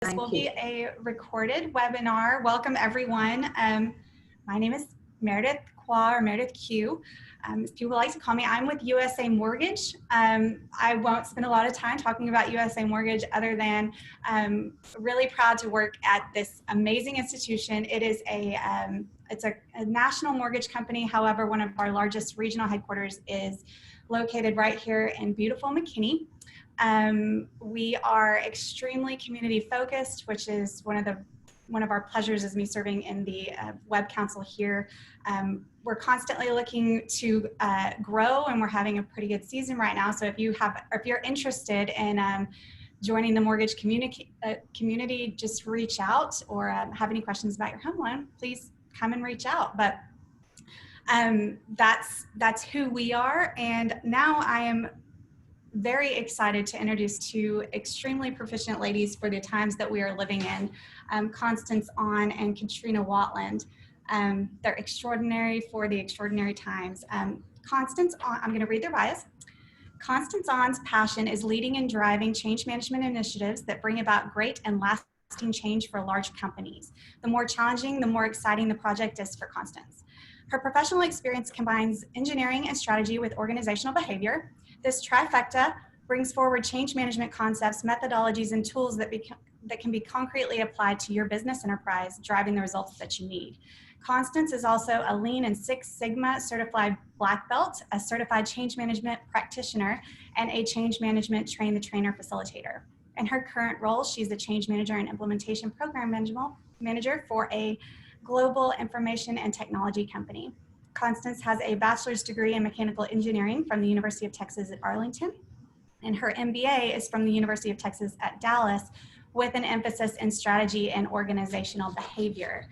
This will be a recorded webinar. Welcome everyone. My name is Meredith Qua or Meredith Q. If you would like to call me, I'm with USA Mortgage. I won't spend a lot of time talking about USA Mortgage other than really proud to work at this amazing institution. It is it's a national mortgage company. However, one of our largest regional headquarters is located right here in beautiful McKinney. We are extremely community focused, which is one of our pleasures is me serving in the web council here. We're constantly looking to grow, and we're having a pretty good season right now. So if you're interested in joining the mortgage community, just reach out, or have any questions about your home loan, please come and reach out. But that's who we are, and now I am very excited to introduce two extremely proficient ladies for the times that we are living in, Constance and Katrina Watland. They're extraordinary for the extraordinary times. Constance, I'm going to read their bios. Constance On's passion is leading and driving change management initiatives that bring about great and lasting change for large companies. The more challenging, the more exciting the project is for Constance. Her professional experience combines engineering and strategy with organizational behavior. This trifecta brings forward change management concepts, methodologies, and tools that can be concretely applied to your business enterprise, driving the results that you need. Constance is also a Lean and Six Sigma certified black belt, a certified change management practitioner, and a change management train-the-trainer facilitator. In her current role, she's a change manager and implementation program manager for a global information and technology company. Constance has a bachelor's degree in mechanical engineering from the University of Texas at Arlington, and her MBA is from the University of Texas at Dallas, with an emphasis in strategy and organizational behavior.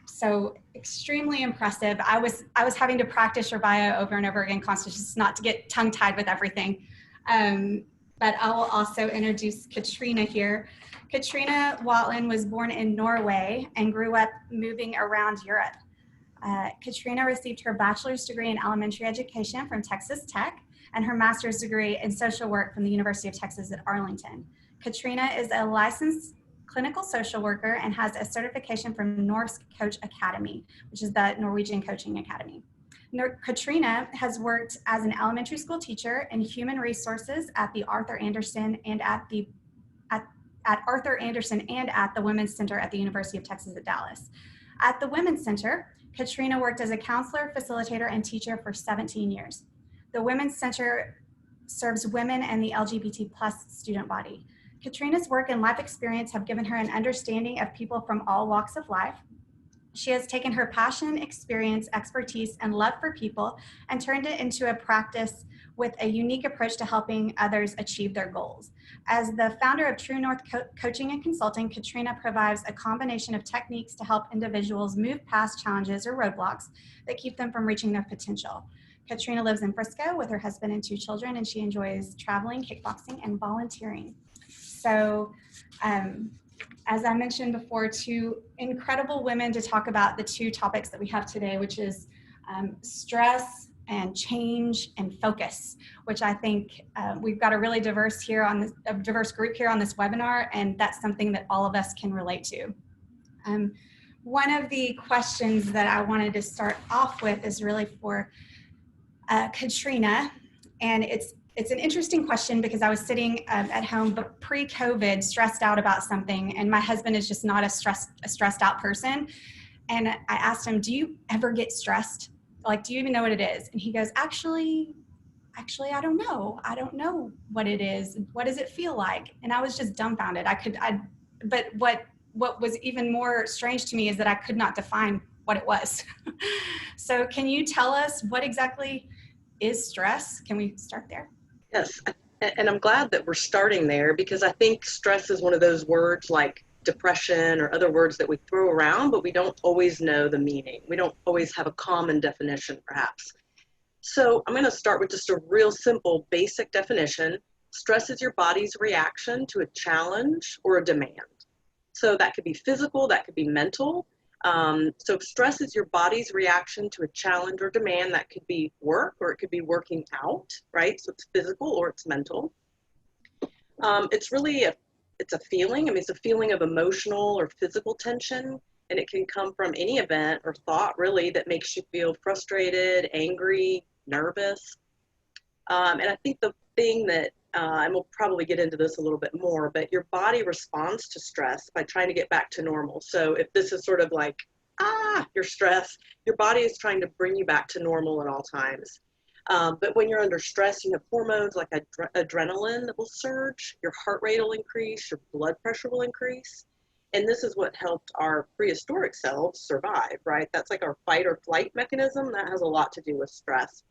So extremely impressive. I was having to practice your bio over and over again, Constance, just not to get tongue-tied with everything. But I will also introduce Katrina here. Katrina Watland was born in Norway and grew up moving around Europe. Katrina received her bachelor's degree in elementary education from Texas Tech and her master's degree in social work from the University of Texas at Arlington. Katrina is a licensed clinical social worker and has a certification from Norsk Coach Academy, which is the Norwegian Coaching Academy. Katrina has worked as an elementary school teacher in human resources at the Arthur Anderson and at the Women's Center at the University of Texas at Dallas. At the Women's Center, Katrina worked as a counselor, facilitator, and teacher for 17 years. The Women's Center serves women and the LGBT+ student body. Katrina's work and life experience have given her an understanding of people from all walks of life. She has taken her passion, experience, expertise, and love for people and turned it into a practice with a unique approach to helping others achieve their goals. As the founder of True North Coaching and Consulting, Katrina provides a combination of techniques to help individuals move past challenges or roadblocks that keep them from reaching their potential. Katrina lives in Frisco with her husband and 2 children, and she enjoys traveling, kickboxing, and volunteering. So, as I mentioned before, 2 incredible women to talk about the 2 topics that we have today, which is stress and change and focus, which I think we've got a really diverse group here on this webinar, and that's something that all of us can relate to. One of the questions that I wanted to start off with is really for Katrina, and it's an interesting question because I was sitting at home pre-COVID stressed out about something, and my husband is just not a stressed out person. And I asked him, do you ever get stressed? Like, do you even know what it is? And he goes, actually, I don't know. I don't know what it is. What does it feel like? And I was just dumbfounded. But what was even more strange to me is that I could not define what it was. So can you tell us what exactly is stress? Can we start there? Yes, and I'm glad that we're starting there, because I think stress is one of those words like depression or other words that we throw around, but we don't always know the meaning. We don't always have a common definition, perhaps. So I'm going to start with just a real simple basic definition. Stress is your body's reaction to a challenge or a demand. So that could be physical, that could be mental. So stress is your body's reaction to a challenge or demand. That could be work, or it could be working out, right? So it's physical or it's mental. It's really it's a feeling. I mean, it's a feeling of emotional or physical tension, and it can come from any event or thought really that makes you feel frustrated, angry, nervous. And I think the thing that, and we'll probably get into this a little bit more, but your body responds to stress by trying to get back to normal. So if this is sort of like, you're stressed, your body is trying to bring you back to normal at all times. But when you're under stress, you have hormones like adrenaline that will surge, your heart rate will increase, your blood pressure will increase. And this is what helped our prehistoric selves survive, right? That's like our fight or flight mechanism. That has a lot to do with stress.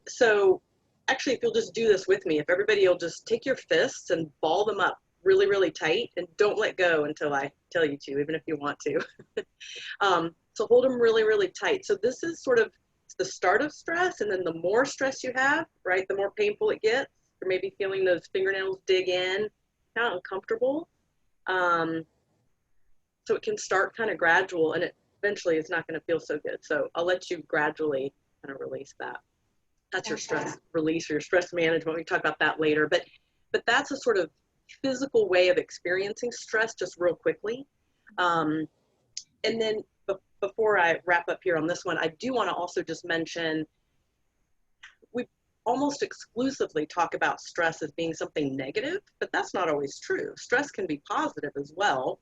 So actually, if you'll just do this with me, if everybody will just take your fists and ball them up really, really tight and don't let go until I tell you to, even if you want to. So hold them really, really tight. So this is sort of the start of stress, and then the more stress you have, right, the more painful it gets. You're maybe feeling those fingernails dig in, kind of uncomfortable. So it can start kind of gradual, and it eventually is not going to feel so good. So I'll let you gradually kind of release that. That's your stress release or your stress management. We can talk about that later. But that's a sort of physical way of experiencing stress just real quickly. And then before I wrap up here on this one, I do want to also just mention we almost exclusively talk about stress as being something negative, but that's not always true. Stress can be positive as well.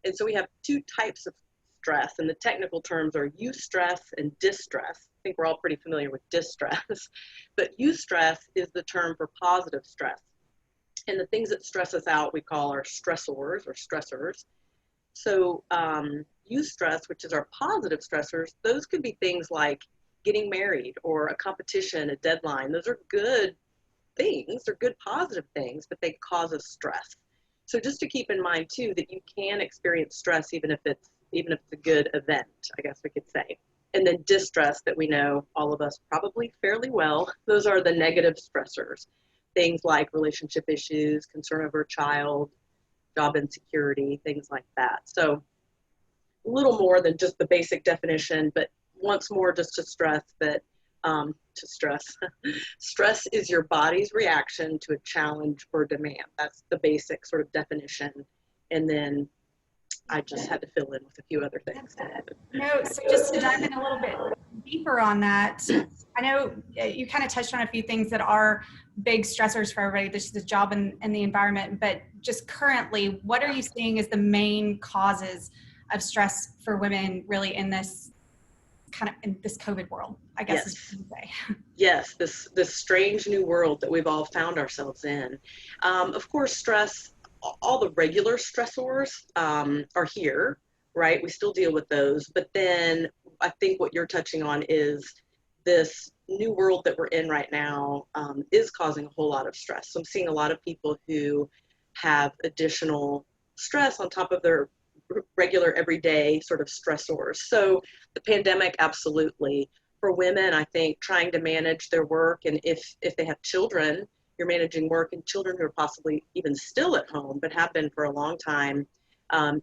And so we have two types of stress, and the technical terms are eustress and distress. I think we're all pretty familiar with distress, but eustress is the term for positive stress. And the things that stress us out, we call our stressors or stressors. So eustress, which is our positive stressors, those could be things like getting married or a competition, a deadline. Those are good things, they're good positive things, but they cause us stress. So just to keep in mind too, that you can experience stress even if it's a good event, I guess we could say. And then distress, that we know all of us probably fairly well, those are the negative stressors. Things like relationship issues, concern over a child, job insecurity, things like that. So a little more than just the basic definition, but once more just to stress that, stress is your body's reaction to a challenge or demand. That's the basic sort of definition. And then I just had to fill in with a few other things. No, so just to dive in a little bit deeper on that, I know you kind of touched on a few things that are big stressors for everybody. This is the job and the environment, but just currently, what are you seeing as the main causes of stress for women really in this in this COVID world, I guess is what you say. Yes, this strange new world that we've all found ourselves in. Of course, stress, all the regular stressors are here, right? We still deal with those, but then I think what you're touching on is this new world that we're in right now is causing a whole lot of stress. So I'm seeing a lot of people who have additional stress on top of their regular everyday sort of stressors. So the pandemic, absolutely. For women, I think trying to manage their work, and if they have children, you're managing work and children who are possibly even still at home, but have been for a long time,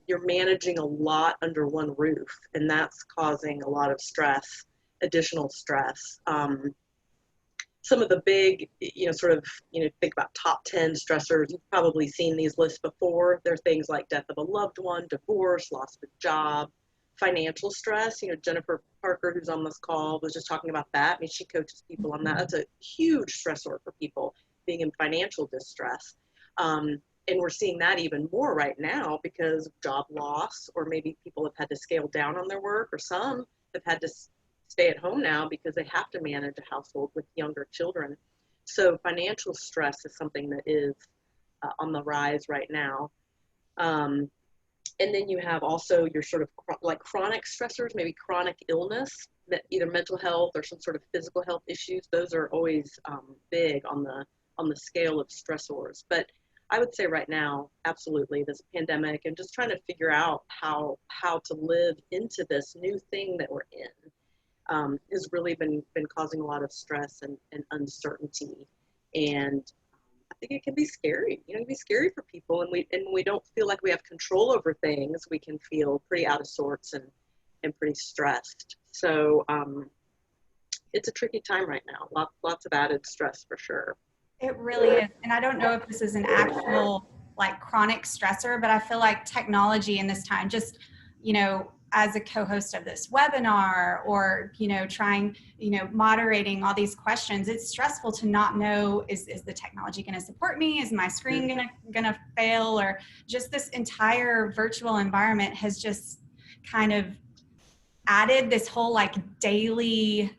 you're managing a lot under one roof, and that's causing a lot of stress, additional stress. Some of the big, think about top 10 stressors. You've probably seen these lists before. There are things like death of a loved one, divorce, loss of a job, financial stress. Jennifer Parker, who's on this call, was just talking about that. I mean, she coaches people on that. That's a huge stressor for people, being in financial distress. And we're seeing that even more right now because of job loss, or maybe people have had to scale down on their work, or some have had to stay at home now because they have to manage a household with younger children. So financial stress is something that is on the rise right now. And then you have also your sort of like chronic stressors, maybe chronic illness, that either mental health or some sort of physical health issues. Those are always big on the scale of stressors. But I would say right now, absolutely, this pandemic and just trying to figure out how to live into this new thing that we're in. Has really been causing a lot of stress and uncertainty, and I think it can be scary. It can be scary for people, and we don't feel like we have control over things. We can feel pretty out of sorts and pretty stressed. So it's a tricky time right now. Lots of added stress for sure. It really is, and I don't know if this is an actual like chronic stressor, but I feel like technology in this time, just, you know, as a co-host of this webinar, or, you know, trying, you know, moderating all these questions, it's stressful to not know, is the technology going to support me? Is my screen gonna fail? Or just this entire virtual environment has just kind of added this whole like daily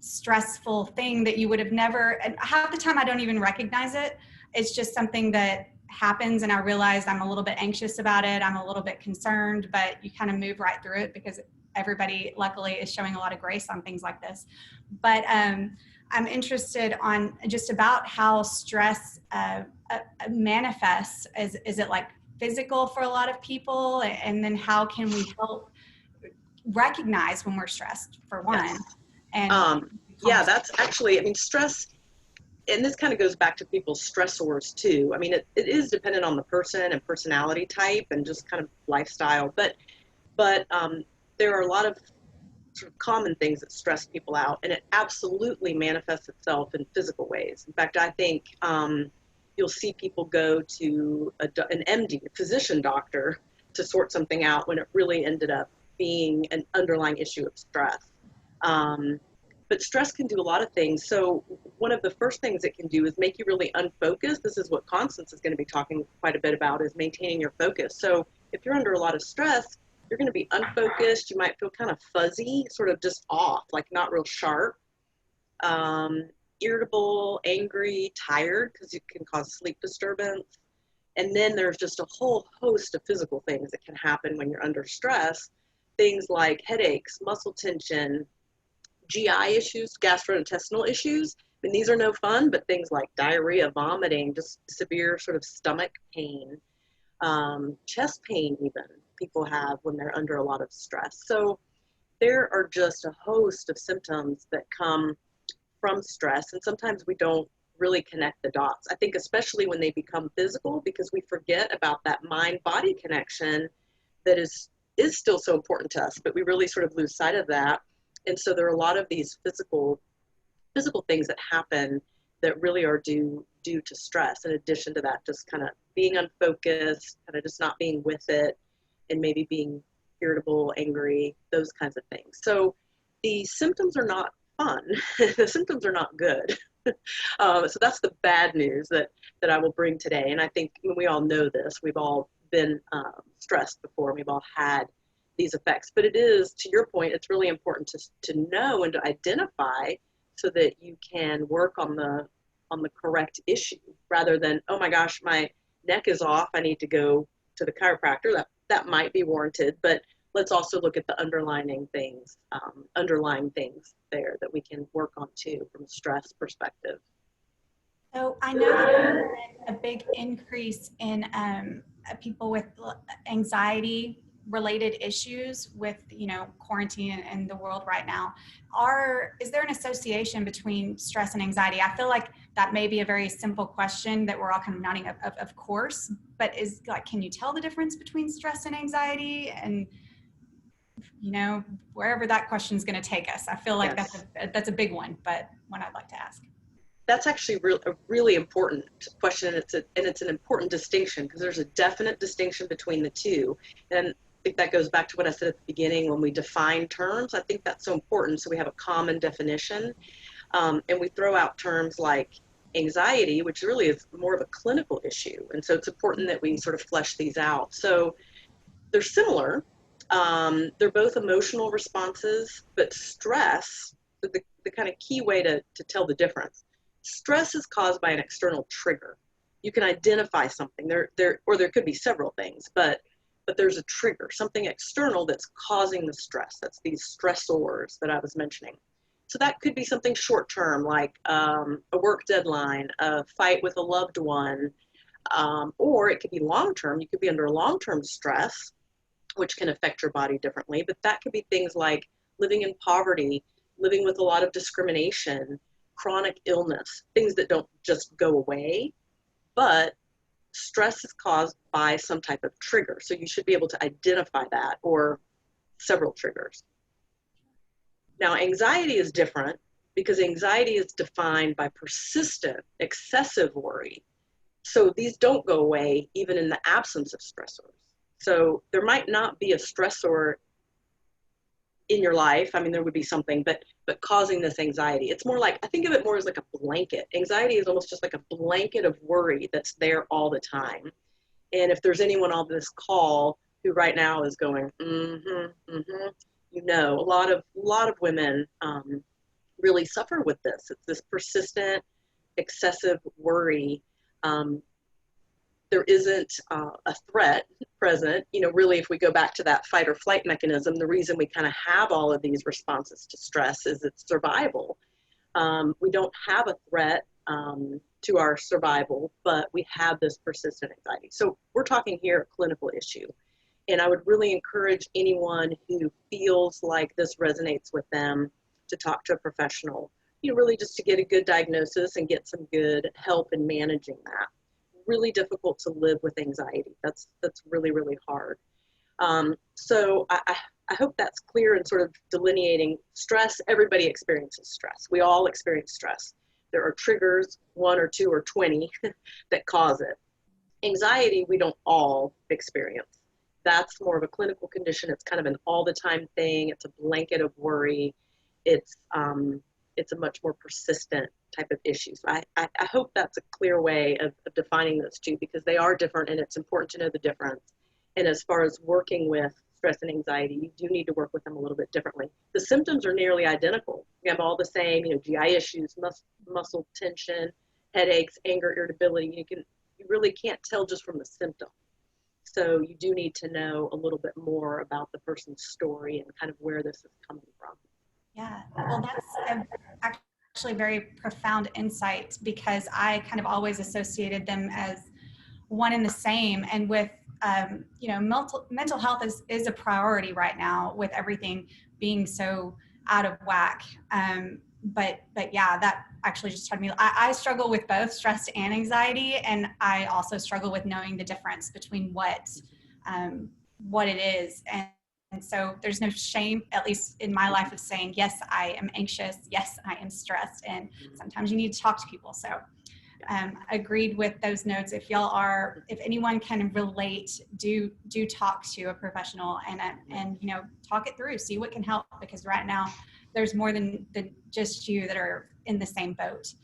stressful thing that you would have never, and half the time I don't even recognize it. It's just something that happens, and I realize I'm a little bit anxious about it. I'm a little bit concerned, but you kind of move right through it because everybody luckily is showing a lot of grace on things like this. But I'm interested on just about how stress manifests. Is it like physical for a lot of people? And then how can we help recognize when we're stressed, for one? Yes. And yeah, that's actually, I mean, stress, and this kind of goes back to people's stressors too. I mean, it is dependent on the person and personality type and just kind of lifestyle, but there are a lot of sort of common things that stress people out, and it absolutely manifests itself in physical ways. In fact, I think you'll see people go to an MD, a physician doctor, to sort something out when it really ended up being an underlying issue of stress. But stress can do a lot of things. So one of the first things it can do is make you really unfocused. This is what Constance is going to be talking quite a bit about, is maintaining your focus. So if you're under a lot of stress, you're going to be unfocused. You might feel kind of fuzzy, sort of just off, like not real sharp, irritable, angry, tired, because it can cause sleep disturbance. And then there's just a whole host of physical things that can happen when you're under stress. Things like headaches, muscle tension, GI issues, gastrointestinal issues. I mean, these are no fun, but things like diarrhea, vomiting, just severe sort of stomach pain, chest pain even, people have when they're under a lot of stress. So there are just a host of symptoms that come from stress, and sometimes we don't really connect the dots. I think especially when they become physical, because we forget about that mind-body connection that is still so important to us, but we really sort of lose sight of that. And so there are a lot of these physical things that happen that really are due to stress. In addition to that, just kind of being unfocused, kind of just not being with it, and maybe being irritable, angry, those kinds of things. So the symptoms are not fun. The symptoms are not good. So that's the bad news that I will bring today. And I think we all know this. We've all been stressed before. We've all had these effects. But it is, to your point, it's really important to know and to identify so that you can work on the correct issue, rather than, oh my gosh, my neck is off, I need to go to the chiropractor. That might be warranted, but let's also look at the underlying things there that we can work on too from a stress perspective. So I know that there's been a big increase in people with anxiety related issues with, you know, quarantine in the world right now. Is there an association between stress and anxiety? I feel like that may be a very simple question that we're all kind of nodding of course, but is like, can you tell the difference between stress and anxiety? And, you know, wherever that question is going to take us, I feel like Yes. that's a big one, but one I'd like to ask. That's actually a really important question, and it's an important distinction, because there's a definite distinction between the two. And I think that goes back to what I said at the beginning when we define terms. I think that's so important, so we have a common definition, and we throw out terms like anxiety, which really is more of a clinical issue, and so it's important that we sort of flesh these out. So they're similar. They're both emotional responses, but stress, the kind of key way to tell the difference, stress is caused by an external trigger. You can identify something, or there could be several things, but there's a trigger, something external that's causing the stress. That's these stressors that I was mentioning. So that could be something short term, like a work deadline, a fight with a loved one, or it could be long term. You could be under long-term stress, which can affect your body differently, but that could be things like living in poverty, living with a lot of discrimination, chronic illness, things that don't just go away, but stress is caused by some type of trigger. So you should be able to identify that, or several triggers. Now, anxiety is different, because anxiety is defined by persistent, excessive worry. So these don't go away even in the absence of stressors. So there might not be a stressor in your life. I mean, there would be something, but causing this anxiety. It's more like, I think of it more as like a blanket. Anxiety is almost just like a blanket of worry that's there all the time. And if there's anyone on this call who right now is going, you know, a lot of women really suffer with this. It's this persistent, excessive worry. There isn't a threat present. You know, really, if we go back to that fight or flight mechanism, the reason we kind of have all of these responses to stress is it's survival. We don't have a threat to our survival, but we have this persistent anxiety. So we're talking here a clinical issue. And I would really encourage anyone who feels like this resonates with them to talk to a professional, you know, really just to get a good diagnosis and get some good help in managing that. Really difficult to live with anxiety. That's really, really hard. So I hope that's clear in sort of delineating stress. Everybody experiences stress. We all experience stress. There are triggers, 1 or 2 or 20 that cause it. Anxiety, we don't all experience. That's more of a clinical condition. It's kind of an all the time thing. It's a blanket of worry. It's a much more persistent type of issue. So I hope that's a clear way of defining those two, because they are different and it's important to know the difference. And as far as working with stress and anxiety, you do need to work with them a little bit differently. The symptoms are nearly identical. You have all the same, you know, GI issues, muscle tension, headaches, anger, irritability. You really can't tell just from the symptom. So you do need to know a little bit more about the person's story and kind of where this is coming from. Yeah, well, that's actually very profound insight, because I kind of always associated them as one and the same. And with, you know, mental health is a priority right now with everything being so out of whack. But yeah, that actually just taught me, I struggle with both stress and anxiety. And I also struggle with knowing the difference between what it is. And so there's no shame, at least in my life, of saying, yes, I am anxious. Yes, I am stressed. And sometimes you need to talk to people. So agreed with those notes. If anyone can relate, do talk to a professional and, you know, talk it through, see what can help, because right now there's more than just you that are in the same boat.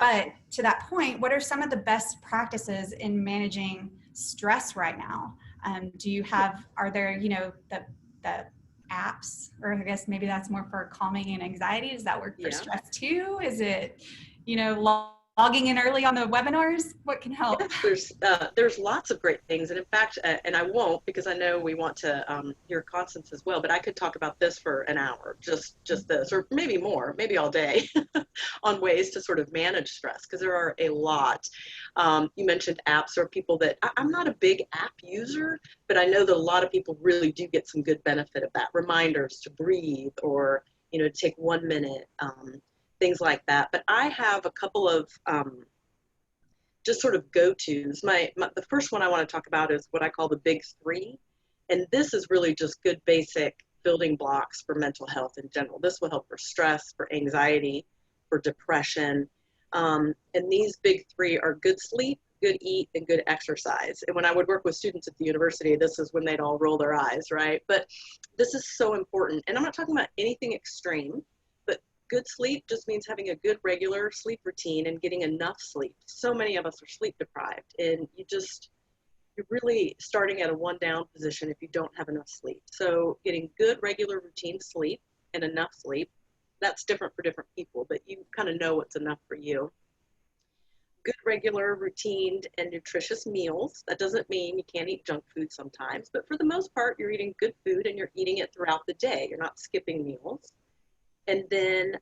But to that point, what are some of the best practices in managing stress right now? Are there, you know, the apps, or I guess maybe that's more for calming and anxiety. Does that work for stress too? Is it, you know, logging in early on the webinars? What can help? Yes, there's lots of great things. And in fact, and I won't, because I know we want to hear Constance as well, but I could talk about this for an hour, just this, or maybe more, maybe all day, on ways to sort of manage stress, because there are a lot. You mentioned apps, or people that, I'm not a big app user, but I know that a lot of people really do get some good benefit of that. Reminders to breathe, or, you know, take 1 minute, things like that. But I have a couple of just sort of go-tos. The first one I want to talk about is what I call the big 3. And this is really just good basic building blocks for mental health in general. This will help for stress, for anxiety, for depression. And these big 3 are good sleep, good eat, and good exercise. And when I would work with students at the university, this is when they'd all roll their eyes, right? But this is so important. And I'm not talking about anything extreme. Good sleep just means having a good regular sleep routine and getting enough sleep. So many of us are sleep deprived, and you're really starting at a 1 down position if you don't have enough sleep. So getting good regular routine sleep and enough sleep, that's different for different people, but you kind of know what's enough for you. Good regular routine and nutritious meals. That doesn't mean you can't eat junk food sometimes, but for the most part, you're eating good food and you're eating it throughout the day. You're not skipping meals. And then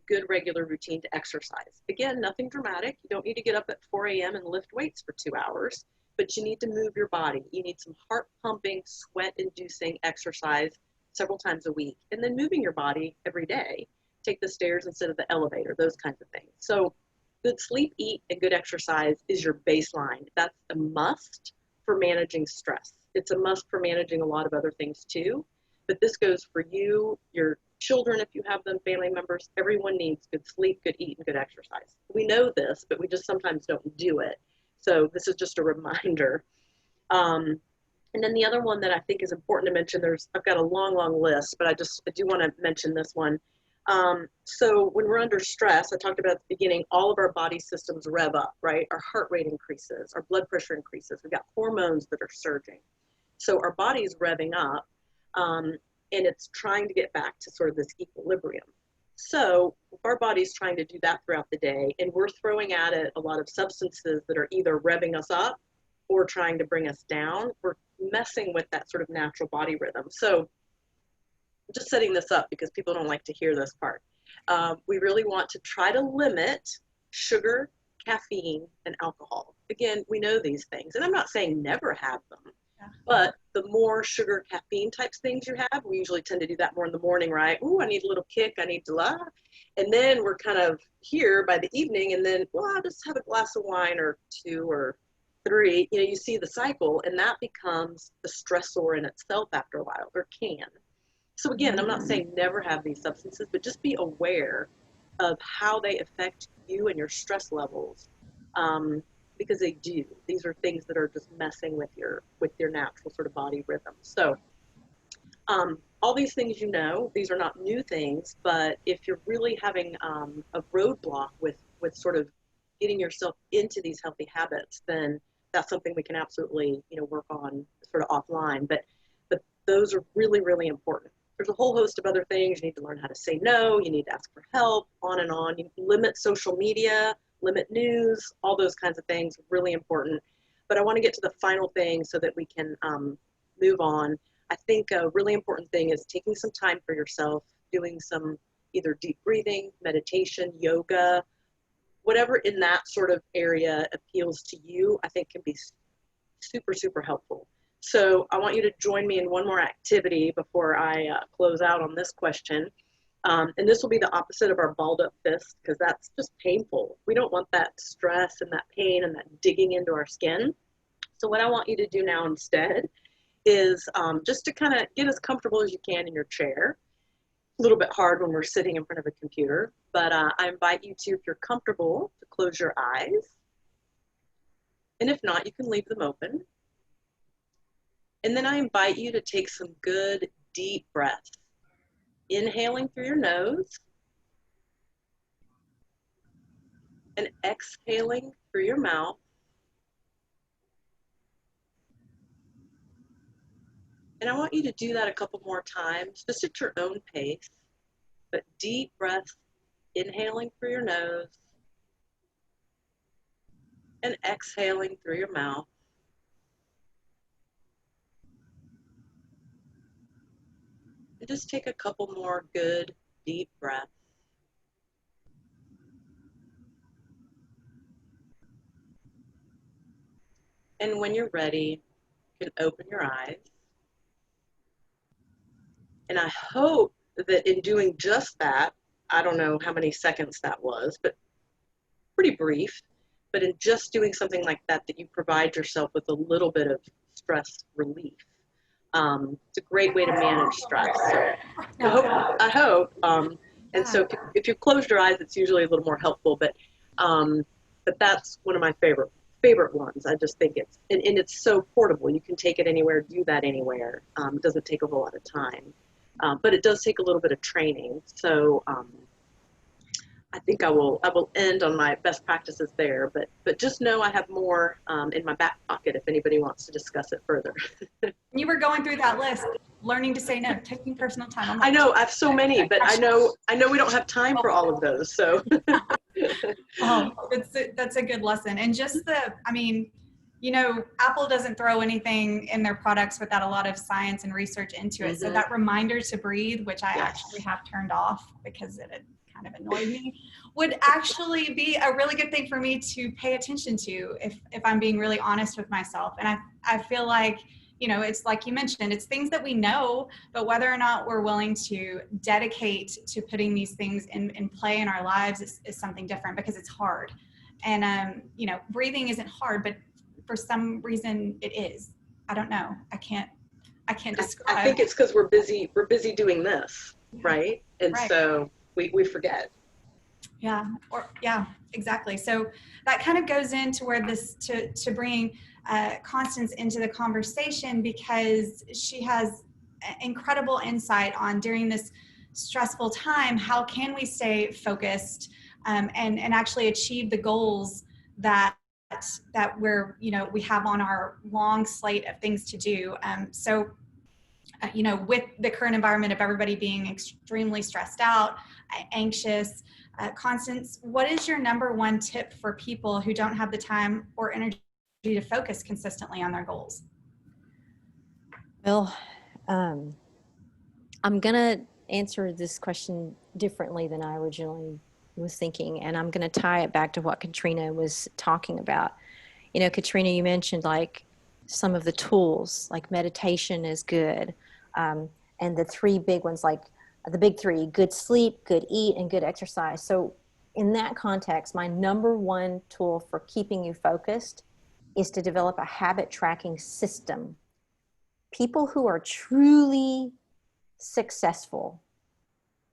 good regular routine to exercise. Again, nothing dramatic. You don't need to get up at 4 a.m. and lift weights for 2 hours, but you need to move your body. You need some heart pumping, sweat inducing exercise several times a week, and then moving your body every day. Take the stairs instead of the elevator, those kinds of things. So good sleep, eat, and good exercise is your baseline. That's a must for managing stress. It's a must for managing a lot of other things too, but this goes for you, your children, if you have them, family members. Everyone needs good sleep, good eat, and good exercise. We know this, but we just sometimes don't do it So this is just a reminder. And then the other one that I think is important to mention, I've got a long list, but I do want to mention this one. So when we're under stress, I talked about at the beginning, all of our body systems rev up, right? Our heart rate increases, our blood pressure increases. We've got hormones that are surging. So our body's revving up, and it's trying to get back to sort of this equilibrium. So if our body's trying to do that throughout the day, and we're throwing at it a lot of substances that are either revving us up or trying to bring us down, we're messing with that sort of natural body rhythm. So I'm just setting this up because people don't like to hear this part. We really want to try to limit sugar, caffeine, and alcohol. Again, we know these things, and I'm not saying never have them, but the more sugar, caffeine types things you have, we usually tend to do that more in the morning, right? Ooh, I need a little kick, I need to and then we're kind of here by the evening, and then, well, I'll just have a glass of wine or two or three. You know, you see the cycle, and that becomes the stressor in itself after a while, or can. So again, I'm not saying never have these substances, but just be aware of how they affect you and your stress levels, because they do. These are things that are just messing with your natural sort of body rhythm. So all these things, you know, these are not new things, but if you're really having a roadblock with sort of getting yourself into these healthy habits, then that's something we can absolutely, you know, work on sort of offline. But those are really, really important. There's a whole host of other things. You need to learn how to say no. You need to ask for help, on and on. You limit social media, limit news, all those kinds of things, really important. But I want to get to the final thing so that we can move on. I think a really important thing is taking some time for yourself, doing some either deep breathing, meditation, yoga, whatever in that sort of area appeals to you, I think can be super, super helpful. So I want you to join me in one more activity before I close out on this question. And this will be the opposite of our balled up fist, because that's just painful. We don't want that stress and that pain and that digging into our skin. So what I want you to do now instead is just to kind of get as comfortable as you can in your chair. A little bit hard when we're sitting in front of a computer, but I invite you to, if you're comfortable, to close your eyes. And if not, you can leave them open. And then I invite you to take some good deep breaths, inhaling through your nose and exhaling through your mouth. And I want you to do that a couple more times, just at your own pace, but deep breaths, inhaling through your nose and exhaling through your mouth. And just take a couple more good deep breaths. And when you're ready, you can open your eyes. And I hope that in doing just that, I don't know how many seconds that was, but pretty brief, but in just doing something like that, that you provide yourself with a little bit of stress relief. It's a great way to manage stress. So I hope. And so if you close your eyes, it's usually a little more helpful, but that's one of my favorite ones. I just think and it's so portable. You can take it anywhere, do that anywhere. It doesn't take a whole lot of time, but it does take a little bit of training. So I think I will end on my best practices there, but just know I have more in my back pocket if anybody wants to discuss it further. You were going through that list, learning to say no, taking personal time. I know I have so many, but I know we don't have time for all of those. So that's a good lesson. And just you know, Apple doesn't throw anything in their products without a lot of science and research into it. Mm-hmm. So that reminder to breathe, which I actually have turned off because it had kind of annoyed me, would actually be a really good thing for me to pay attention to if I'm being really honest with myself. And I feel like, you know, it's like you mentioned, it's things that we know, but whether or not we're willing to dedicate to putting these things in play in our lives is something different, because it's hard. And, you know, breathing isn't hard, but for some reason it is. I don't know. I can't describe. I think it's because we're busy doing this, right? And so we forget. Yeah, or yeah, exactly. So that kind of goes into where this to bring Constance into the conversation, because she has incredible insight on during this stressful time, how can we stay focused and actually achieve the goals that we're, you know, we have on our long slate of things to do. You know, with the current environment of everybody being extremely stressed out, anxious, Constance, what is your number one tip for people who don't have the time or energy to focus consistently on their goals? Well, um, I'm going to answer this question differently than I originally was thinking, and I'm going to tie it back to what Katrina was talking about. You know, Katrina, you mentioned like some of the tools, like meditation is good, um, and the three big ones, like the big three: good sleep, good eat, and good exercise. So, in that context, my number one tool for keeping you focused is to develop a habit tracking system. People who are truly successful,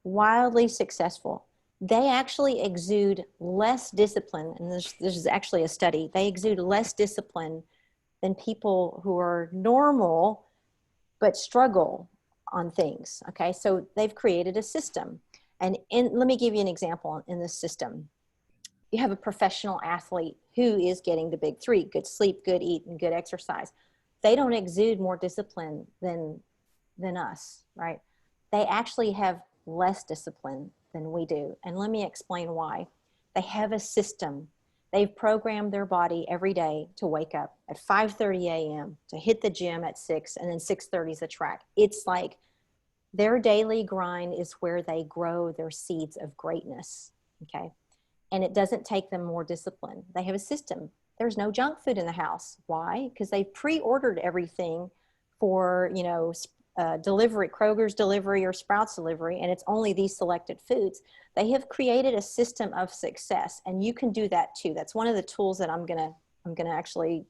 wildly successful, they actually exude less discipline. And this is actually a study. They exude less discipline than people who are normal but struggle on things. Okay, so they've created a system. And let me give you an example in this system. You have a professional athlete who is getting the big three: good sleep, good eat, and good exercise. They don't exude more discipline than us, right? They actually have less discipline than we do. And let me explain why. They have a system. They've programmed their body every day to wake up at 5:30 a.m., to hit the gym at 6, and then 6:30 is the track. It's like their daily grind is where they grow their seeds of greatness, okay? And it doesn't take them more discipline. They have a system. There's no junk food in the house. Why? Because they pre-ordered everything for, you know, delivery, Kroger's delivery or Sprouts delivery, and it's only these selected foods. They have created a system of success, and you can do that too. That's one of the tools that I'm gonna actually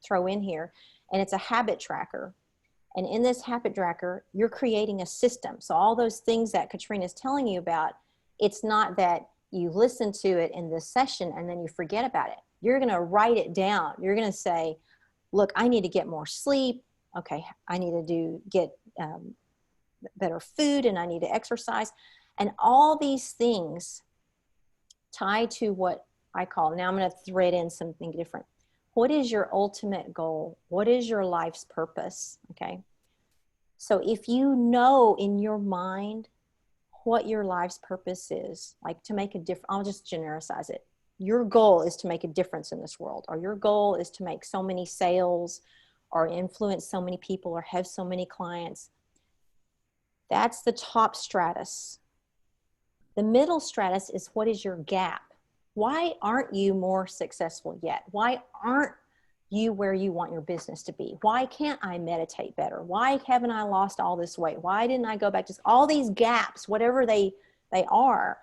throw in here, and it's a habit tracker. And in this habit tracker, you're creating a system. So all those things that Katrina is telling you about, it's not that you listen to it in this session and then you forget about it. You're going to write it down. You're going to say, look, I need to get more sleep. Okay, I need to get better food, and I need to exercise. And all these things tie to what I call, now I'm going to thread in something different. What is your ultimate goal? What is your life's purpose? Okay. So if you know in your mind what your life's purpose is, like to make a difference, I'll just genericize it. Your goal is to make a difference in this world, or your goal is to make so many sales, or influence so many people, or have so many clients. That's the top stratus. The middle stratus is, what is your gap? Why aren't you more successful yet? Why aren't you where you want your business to be? Why can't I meditate better? Why haven't I lost all this weight? Why didn't I go back to all these gaps, whatever they are,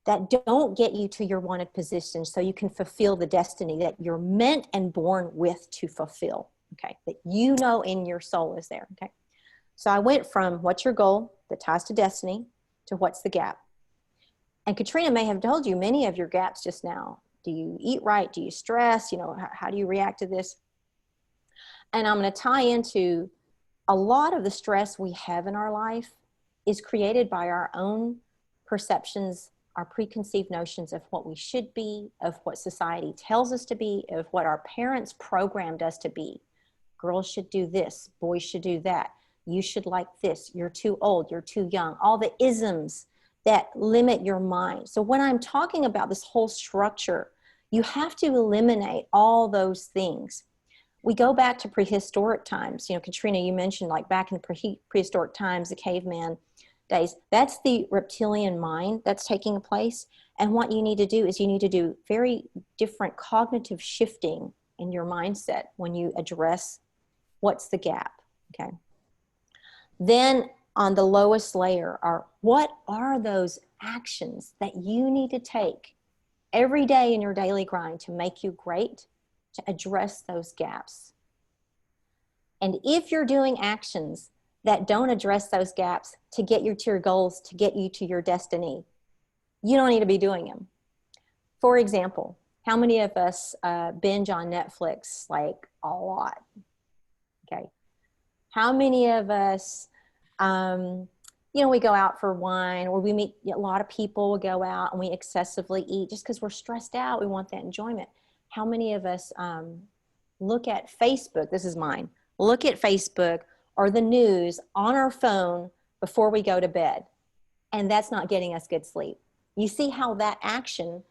that don't get you to your wanted position so you can fulfill the destiny that you're meant and born with to fulfill, okay? That you know in your soul is there, okay? So I went from what's your goal that ties to destiny to what's the gap. And Katrina may have told you many of your gaps just now. Do you eat right? Do you stress? You know, how do you react to this? And I'm going to tie into a lot of the stress we have in our life is created by our own perceptions, our preconceived notions of what we should be, of what society tells us to be, of what our parents programmed us to be. Girls should do this, boys should do that. You should like this, you're too old, you're too young. All the isms that limit your mind. So when I'm talking about this whole structure, you have to eliminate all those things. We go back to prehistoric times. You know, Katrina, you mentioned like back in prehistoric times, the caveman days. That's the reptilian mind that's taking place. And what you need to do is you need to do very different cognitive shifting in your mindset when you address what's the gap, okay? Then on the lowest layer are, what are those actions that you need to take every day in your daily grind to make you great, to address those gaps? And if you're doing actions that don't address those gaps to get you to your goals, to get you to your destiny, you don't need to be doing them. For example, how many of us binge on Netflix? Like a lot. Okay. How many of us, we go out for wine, or we meet a lot of people, we go out and we excessively eat just because we're stressed out. We want that enjoyment. How many of us look at Facebook? This is mine. Look at Facebook or the news on our phone before we go to bed. And that's not getting us good sleep. You see how that action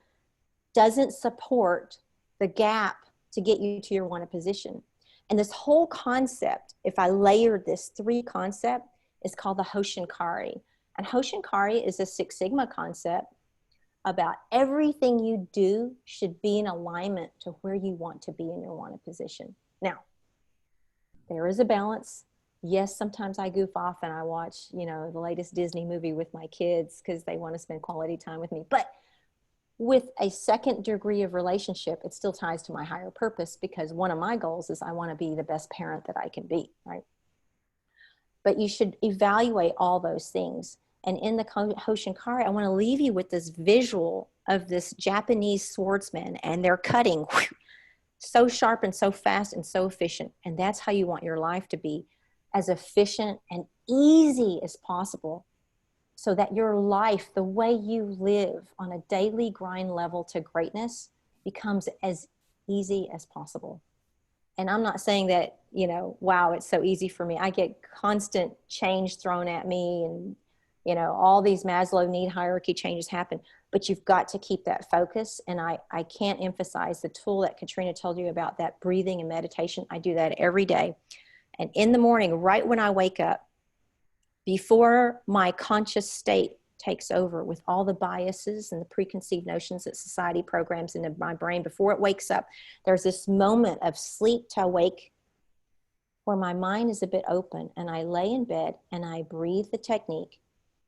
doesn't support the gap to get you to your wanted position. And this whole concept, if I layered this 3 concept, is called the Hoshinkari. And Hoshinkari is a 6 Sigma concept about everything you do should be in alignment to where you want to be in your wanted position. Now, there is a balance. Yes, sometimes I goof off and I watch, the latest Disney movie with my kids because they want to spend quality time with me. But with a second degree of relationship, it still ties to my higher purpose, because one of my goals is I want to be the best parent that I can be, right? But you should evaluate all those things. And in the Hoshinkari, I want to leave you with this visual of this Japanese swordsman, and they're cutting so sharp and so fast and so efficient. And that's how you want your life to be, as efficient and easy as possible, so that your life, the way you live on a daily grind level to greatness, becomes as easy as possible. And I'm not saying that, wow, it's so easy for me. I get constant change thrown at me, and, all these Maslow need hierarchy changes happen, but you've got to keep that focus. And I can't emphasize the tool that Katrina told you about, that breathing and meditation. I do that every day. And in the morning, right when I wake up, before my conscious state takes over with all the biases and the preconceived notions that society programs into my brain, before it wakes up, there's this moment of sleep to awake where my mind is a bit open, and I lay in bed and I breathe the technique,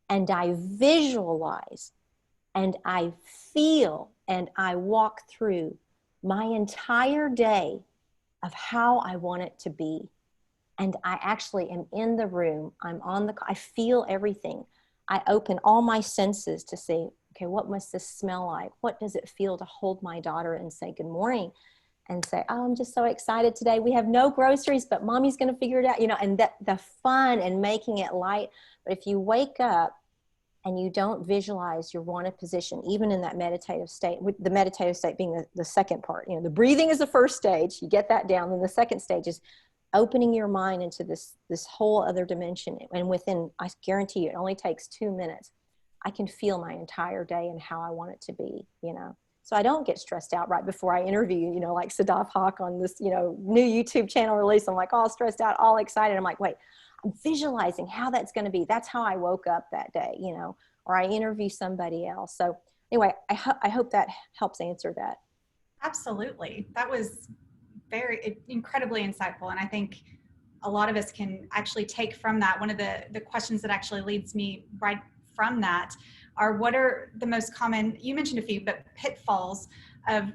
and I visualize and I feel and I walk through my entire day of how I want it to be. And I actually am in the room. I feel everything. I open all my senses to say, okay, what must this smell like? What does it feel to hold my daughter and say good morning, and say, oh, I'm just so excited today. We have no groceries, but mommy's going to figure it out, and that the fun and making it light. But if you wake up and you don't visualize your wanted position, even in that meditative state, with the meditative state being the second part, the breathing is the first stage, you get that down. Then the second stage is opening your mind into this whole other dimension. And within, I guarantee you, it only takes 2 minutes. I can feel my entire day and how I want it to be, So I don't get stressed out right before I interview, like Sadaf Haq on this, new YouTube channel release. I'm like all stressed out, all excited. I'm like, wait, I'm visualizing how that's going to be. That's how I woke up that day, or I interview somebody else. So anyway, I hope that helps answer that. Absolutely. That was incredibly insightful. And I think a lot of us can actually take from that. One of the questions that actually leads me right from that are, what are the most common, you mentioned a few, but pitfalls of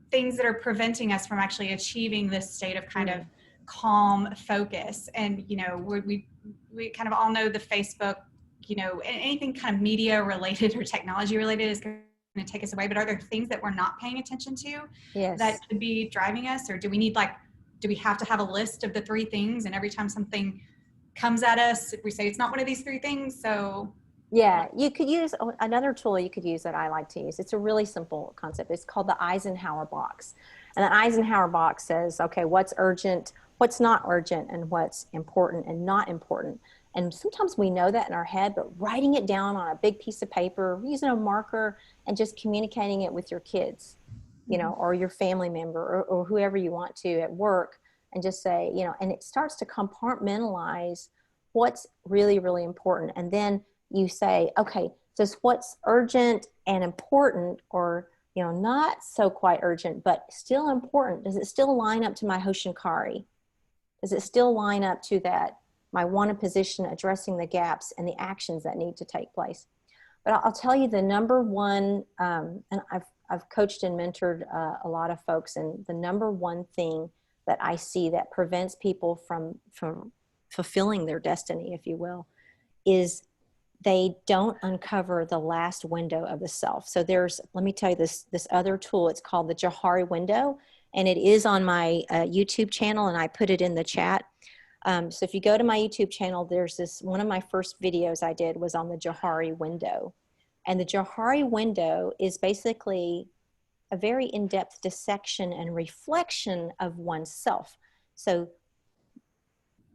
things that are preventing us from actually achieving this state of kind of calm focus? And, we kind of all know the Facebook, anything kind of media related or technology related is going to take us away. But are there things that we're not paying attention to that could be driving us? Or do we have to have a list of the 3 things, and every time something comes at us, we say it's not one of these 3 things? So yeah, you could use another tool you could use that I like to use. It's a really simple concept. It's called the Eisenhower Box. And the Eisenhower Box says, okay, what's urgent, what's not urgent, and what's important and not important. And sometimes we know that in our head, but writing it down on a big piece of paper, using a marker, and just communicating it with your kids, or your family member, or whoever you want to at work, and just say, and it starts to compartmentalize what's really, really important. And then you say, okay, does what's urgent and important, or, not so quite urgent, but still important, does it still line up to my Hoshinkari? Does it still line up to that, my wanted position, addressing the gaps and the actions that need to take place? But I'll tell you the number one, and I've coached and mentored a lot of folks, and the number one thing that I see that prevents people from fulfilling their destiny, if you will, is they don't uncover the last window of the self. So let me tell you this other tool. It's called the Johari window, and it is on my YouTube channel, and I put it in the chat. So if you go to my YouTube channel, there's one of my first videos I did was on the Johari window. And the Johari window is basically a very in-depth dissection and reflection of oneself. So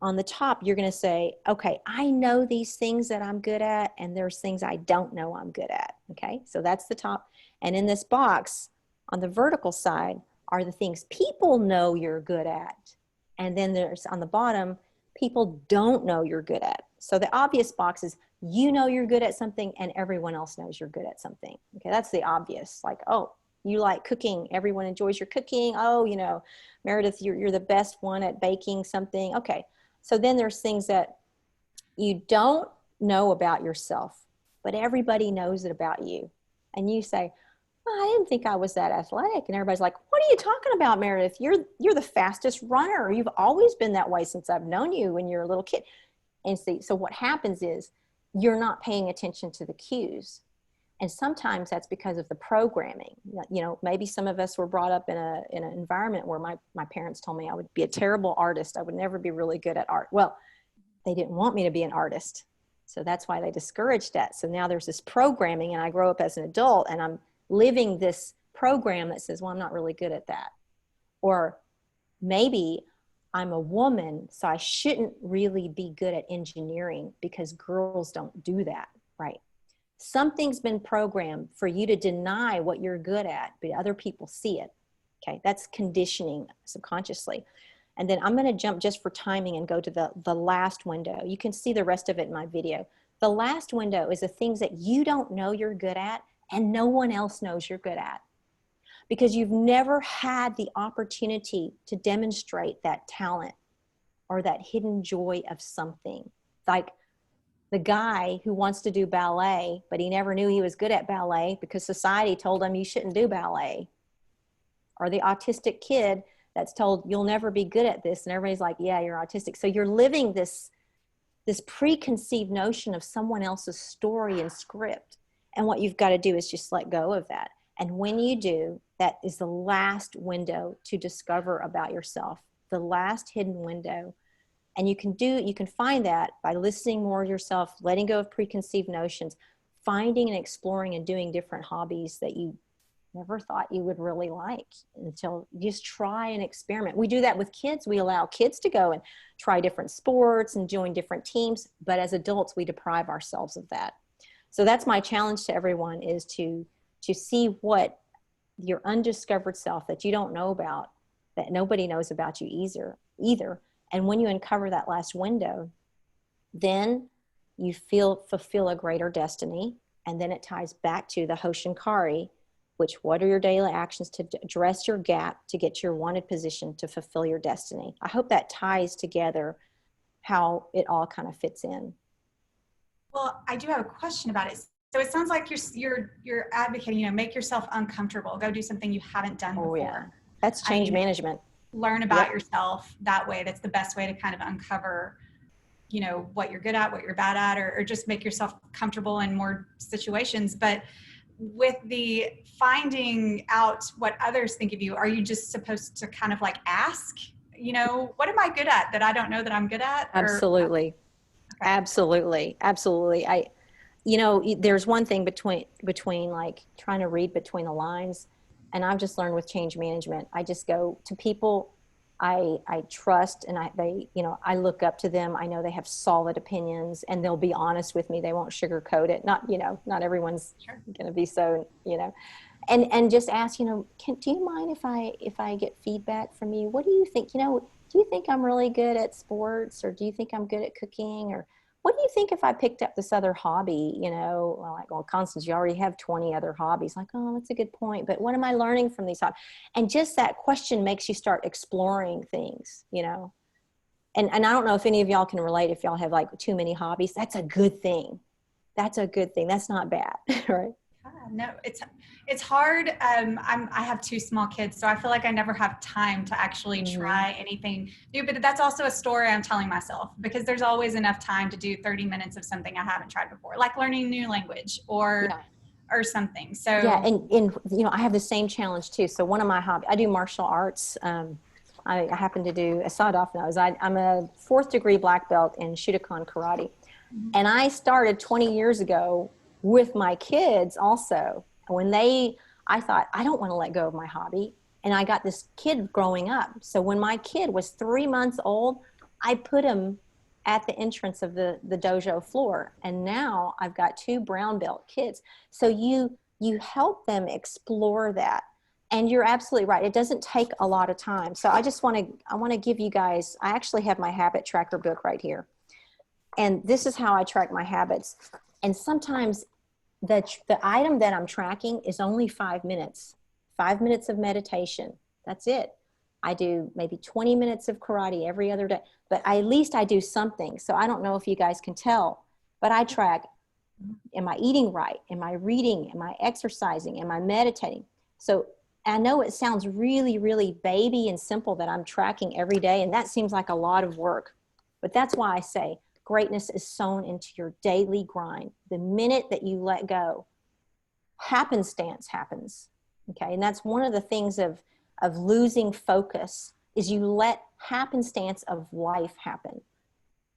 on the top, you're going to say, okay, I know these things that I'm good at, and there's things I don't know I'm good at. Okay, so that's the top. And in this box, on the vertical side, are the things people know you're good at. And then there's on the bottom, people don't know you're good at. So the obvious box is, you know you're good at something, and everyone else knows you're good at something. Okay, that's the obvious. Like, oh, you like cooking. Everyone enjoys your cooking. Oh, you know, Meredith, you're the best one at baking something. Okay. So then there's things that you don't know about yourself, but everybody knows it about you. And you say, oh, I didn't think I was that athletic. And everybody's like, what are you talking about, Meredith? You're the fastest runner. You've always been that way since I've known you when you're a little kid. And see, so what happens is you're not paying attention to the cues. And sometimes that's because of the programming. You know, maybe some of us were brought up in an environment where my parents told me I would be a terrible artist. I would never be really good at art. Well, they didn't want me to be an artist. So that's why they discouraged that. So now there's this programming, and I grow up as an adult, and I'm living this program that says, well, I'm not really good at that. Or maybe I'm a woman, so I shouldn't really be good at engineering because girls don't do that, right? Something's been programmed for you to deny what you're good at, but other people see it. Okay, that's conditioning subconsciously. And then I'm going to jump just for timing and go to the last window. You can see the rest of it in my video. The last window is the things that you don't know you're good at and no one else knows you're good at, because you've never had the opportunity to demonstrate that talent or that hidden joy of something. Like the guy who wants to do ballet, but he never knew he was good at ballet because society told him you shouldn't do ballet. Or the autistic kid that's told you'll never be good at this, and everybody's like, yeah, you're autistic. So you're living this preconceived notion of someone else's story and script. And what you've got to do is just let go of that. And when you do, that is the last window to discover about yourself, the last hidden window. And you can find that by listening more to yourself, letting go of preconceived notions, finding and exploring and doing different hobbies that you never thought you would really like until you just try and experiment. We do that with kids. We allow kids to go and try different sports and join different teams. But as adults, we deprive ourselves of that. So that's my challenge to everyone, is to see what your undiscovered self that you don't know about, that nobody knows about you either. And when you uncover that last window, then you fulfill a greater destiny. And then it ties back to the Hoshinkari, which what are your daily actions to address your gap to get your wanted position to fulfill your destiny. I hope that ties together how it all kind of fits in. Well, I do have a question about it. So it sounds like you're advocating, make yourself uncomfortable, go do something you haven't done before. Yeah. That's change management. Learn about yourself that way. That's the best way to kind of uncover, what you're good at, what you're bad at, or just make yourself comfortable in more situations. But with the finding out what others think of you, are you just supposed to kind of like ask, what am I good at that I don't know that I'm good at? Absolutely. Okay. Absolutely. There's one thing between like trying to read between the lines, and I've just learned with change management, I just go to people I trust, and I look up to them. I know they have solid opinions, and they'll be honest with me. They won't sugarcoat it. Not everyone's going to be so, and just ask, do you mind if I get feedback from you? What do you think? Do you think I'm really good at sports, or do you think I'm good at cooking, or what do you think if I picked up this other hobby? Well, Constance, you already have 20 other hobbies. Like, oh, that's a good point. But what am I learning from these hobbies? And just that question makes you start exploring things, And I don't know if any of y'all can relate. If y'all have like too many hobbies, that's a good thing. That's not bad, right? Yeah, no, it's hard. I have two small kids, so I feel like I never have time to actually try anything new. But that's also a story I'm telling myself, because there's always enough time to do 30 minutes of something I haven't tried before, like learning a new language or Yeah. or something. So Yeah, and you know, I have the same challenge too. So one of my hobbies, I do martial arts. I happen to do, I started off knows, I'm a 4th degree black belt in Shotokan karate. And I started 20 years ago with my kids also. When I thought, I don't want to let go of my hobby. And I got this kid growing up. So when my kid was 3 months old, I put him at the entrance of the dojo floor. And now I've got 2 brown belt kids. So you help them explore that. And you're absolutely right. It doesn't take a lot of time. So I want to give you guys, I actually have my habit tracker book right here. And this is how I track my habits. And sometimes the item that I'm tracking is only 5 minutes, 5 minutes of meditation. That's it. I do maybe 20 minutes of karate every other day, but at least I do something. So I don't know if you guys can tell, but I track, am I eating right? Am I reading? Am I exercising? Am I meditating? So I know it sounds really, really baby and simple that I'm tracking every day, and that seems like a lot of work. But that's why I say greatness is sewn into your daily grind. The minute that you let go, happenstance happens. Okay, and that's one of the things of losing focus is you let happenstance of life happen.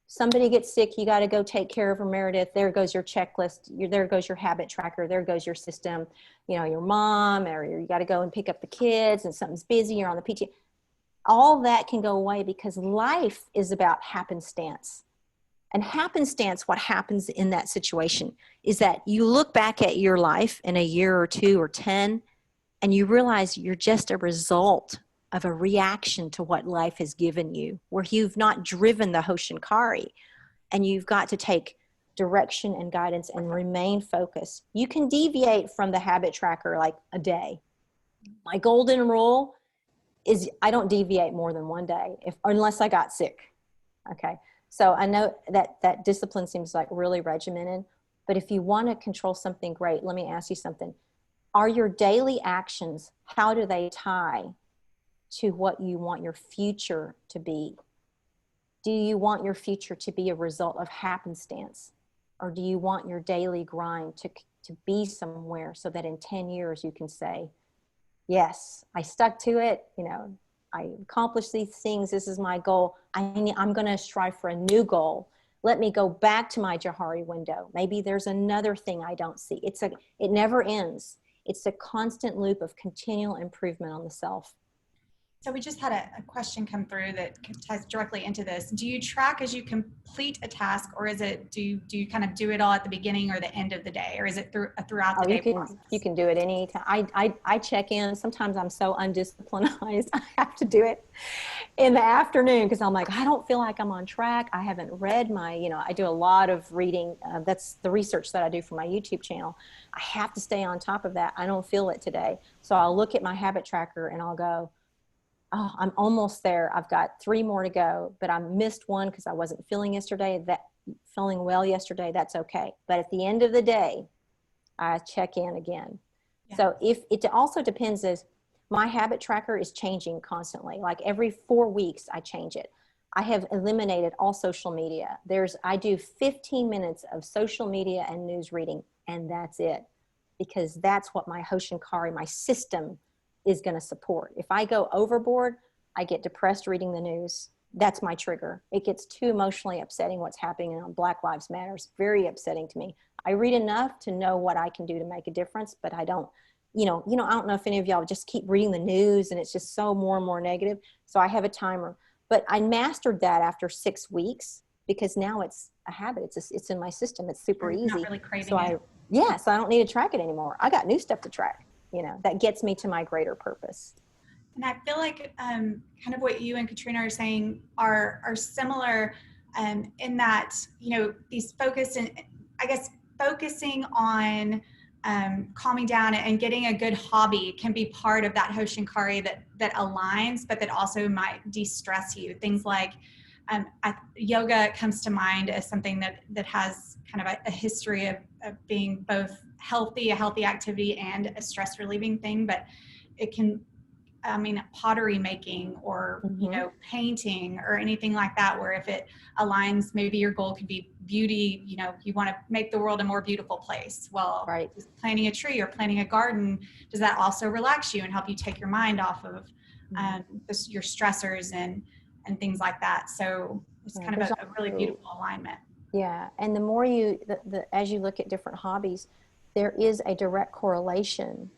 Somebody gets sick, you got to go take care of her, Meredith. There goes your checklist. There goes your habit tracker. There goes your system. You know, your mom, or you got to go and pick up the kids, and something's busy. You're on the PT. All that can go away because life is about happenstance. And happenstance, what happens in that situation is that you look back at your life in a year or 2 or 10, and you realize you're just a result of a reaction to what life has given you, where you've not driven the Hoshinkari, and you've got to take direction and guidance and remain focused. You can deviate from the habit tracker like a day. My golden rule is I don't deviate more than 1 day unless I got sick. Okay. So I know that discipline seems like really regimented, but if you want to control something great, let me ask you something. Are your daily actions, how do they tie to what you want your future to be? Do you want your future to be a result of happenstance? Or do you want your daily grind to be somewhere so that in 10 years you can say, yes, I stuck to it, you know, I accomplished these things, this is my goal. I'm going to strive for a new goal. Let me go back to my Johari window. Maybe there's another thing I don't see. It never ends. It's a constant loop of continual improvement on the self. So we just had a question come through that ties directly into this. Do you track as you complete a task, or is it do you kind of do it all at the beginning or the end of the day, or is it throughout the day process? You can do it any time. I check in. Sometimes I'm so undisciplined, I have to do it in the afternoon because I'm like, I don't feel like I'm on track. I haven't read I do a lot of reading. That's the research that I do for my YouTube channel. I have to stay on top of that. I don't feel it today. So I'll look at my habit tracker and I'll go, oh, I'm almost there. I've got 3 more to go, but I missed one because I wasn't feeling well yesterday. That's okay. But at the end of the day, I check in again. Yeah. So if it also depends, is my habit tracker is changing constantly. Like every 4 weeks, I change it. I have eliminated all social media. I do 15 minutes of social media and news reading, and that's it. Because that's what my Hoshinkari, my system, is going to support. If I go overboard, I get depressed reading the news. That's my trigger. It gets too emotionally upsetting what's happening on Black Lives Matter. It's very upsetting to me. I read enough to know what I can do to make a difference, but I don't, I don't know if any of y'all just keep reading the news and it's just so more and more negative. So I have a timer, but I mastered that after 6 weeks because now it's a habit. It's in my system. It's super easy. Not really craving it. So I don't need to track it anymore. I got new stuff to track. That gets me to my greater purpose. And I feel like kind of what you and Katrina are saying are similar in that, these focus and I guess focusing on calming down and getting a good hobby can be part of that Hoshinkari that aligns, but that also might de-stress you. Things like Yoga comes to mind as something that has kind of a history of being both a healthy activity, and a stress relieving thing. But it can, I mean, pottery making, or, you know, painting or anything like that, where if it aligns, maybe your goal could be beauty, you know, you want to make the world a more beautiful place. Well, Right. planting a tree or planting a garden, does that also relax you and help you take your mind off of your stressors and things like that? So it's kind of a really beautiful alignment. Yeah. And the more as you look at different hobbies, there is a direct correlation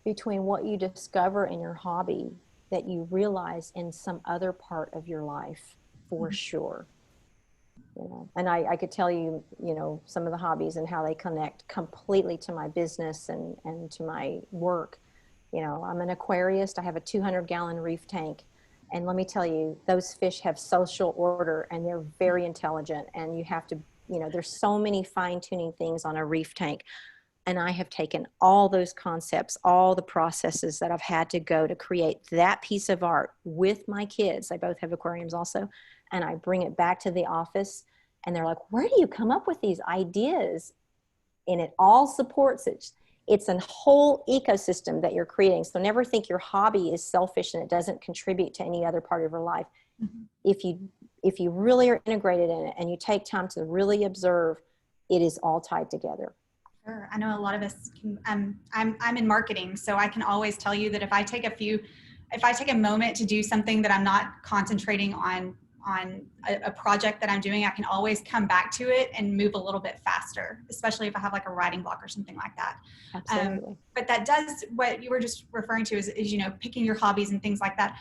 between what you discover in your hobby that you realize in some other part of your life, for sure. You know, and I could tell you, you know, some of the hobbies and how they connect completely to my business and to my work. You know, I'm an aquarist. I have a 200-gallon reef tank. And let me tell you, those fish have social order, and they're very intelligent. And you have to, you know, there's so many fine-tuning things on a reef tank. And I have taken all those concepts, all the processes that I've had to go to create that piece of art with my kids. They both have aquariums also. And I bring it back to the office, and they're like, where do you come up with these ideas? And it all supports it. It's a whole ecosystem that you're creating. So never think your hobby is selfish and it doesn't contribute to any other part of your life. If you really are integrated in it and you take time to really observe, it is all tied together. Sure. I know a lot of us can, I'm in marketing, so I can always tell you that if I take a moment to do something that I'm not concentrating on a project that I'm doing, I can always come back to it and move a little bit faster, especially if I have like a writing block or something like that. Absolutely. But that does, what you were just referring to is, you know, picking your hobbies and things like that.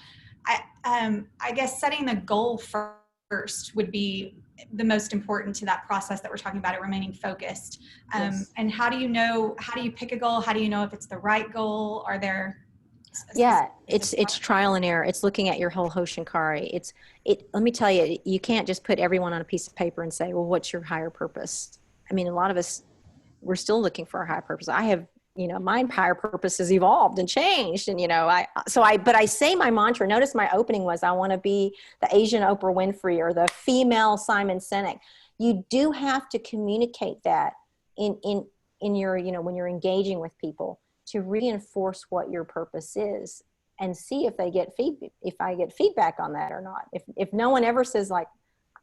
I guess setting the goal first would be the most important to that process that we're talking about, it remaining focused. Yes. And how do you pick a goal? How do you know if it's the right goal? Are there it's trial and error. It's looking at your whole Hoshinkari. Let me tell you, you can't just put everyone on a piece of paper and say, well, what's your higher purpose? I mean, a lot of us, we're still looking for a higher purpose. I have, you know, my higher purpose has evolved and changed. And, you know, but I say my mantra, notice my opening was, I want to be the Asian Oprah Winfrey or the female Simon Sinek. You do have to communicate that in your, you know, when you're engaging with people, to reinforce what your purpose is, and see if I get feedback on that or not. If no one ever says like,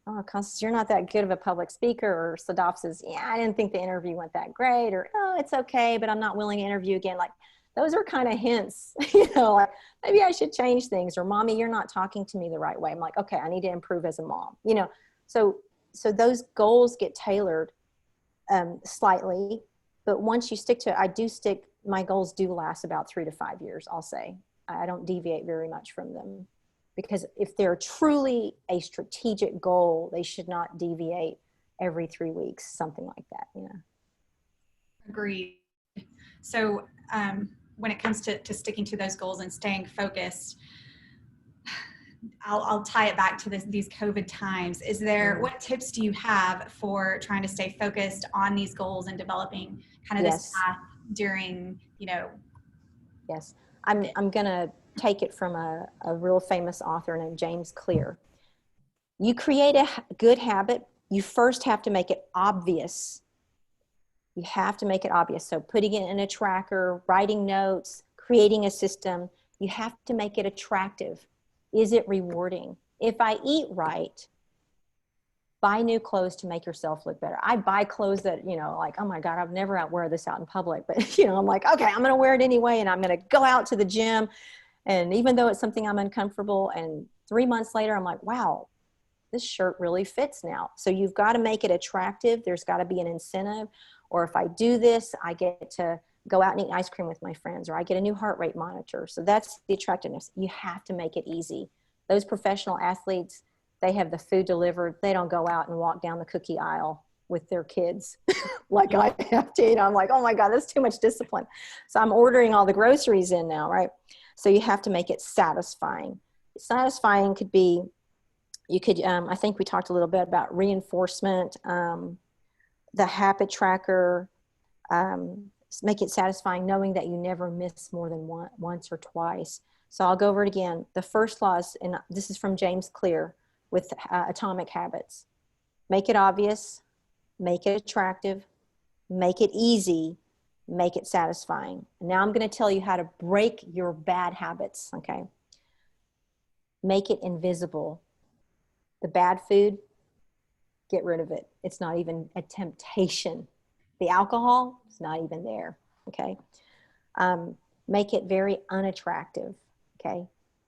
oh, Constance, you're not that good of a public speaker, or Sadaf says, yeah, I didn't think the interview went that great, or, oh, it's okay, but I'm not willing to interview again. Like, those are kind of hints, you know, like maybe I should change things, or mommy, you're not talking to me the right way. I'm like, okay, I need to improve as a mom, you know? So those goals get tailored slightly, but once you stick to it, my goals do last about 3 to 5 years, I'll say. I don't deviate very much from them, because if they're truly a strategic goal, they should not deviate every 3 weeks, something like that, you know. Agreed. So when it comes to sticking to those goals and staying focused, I'll tie it back to these COVID times. What tips do you have for trying to stay focused on these goals and developing kind of this path during, you know? Yes. I'm going to take it from a real famous author named James Clear. You create a good habit, you first have to make it obvious. You have to make it obvious. So putting it in a tracker, writing notes, creating a system, you have to make it attractive. Is it rewarding? If I eat right, buy new clothes to make yourself look better. I buy clothes that, you know, like, oh my God, I've never wear this out in public, but you know, I'm like, okay, I'm going to wear it anyway. And I'm going to go out to the gym. And even though it's something I'm uncomfortable, and 3 months later, I'm like, wow, this shirt really fits now. So you've got to make it attractive. There's got to be an incentive. Or if I do this, I get to go out and eat ice cream with my friends, or I get a new heart rate monitor. So that's the attractiveness. You have to make it easy. Those professional athletes, they have the food delivered. They don't go out and walk down the cookie aisle with their kids like I have to. You know, I'm like, oh my God, that's too much discipline. So I'm ordering all the groceries in now, right? So you have to make it satisfying. Satisfying could be, you could, I think we talked a little bit about reinforcement, the habit tracker, make it satisfying knowing that you never miss more than once or twice. So I'll go over it again. The first law is, and this is from James Clear, with Atomic Habits. Make it obvious, make it attractive, make it easy, make it satisfying. Now I'm going to tell you how to break your bad habits, okay? Make it invisible. The bad food, get rid of it. It's not even a temptation. The alcohol is not even there, okay? Make it very unattractive, okay?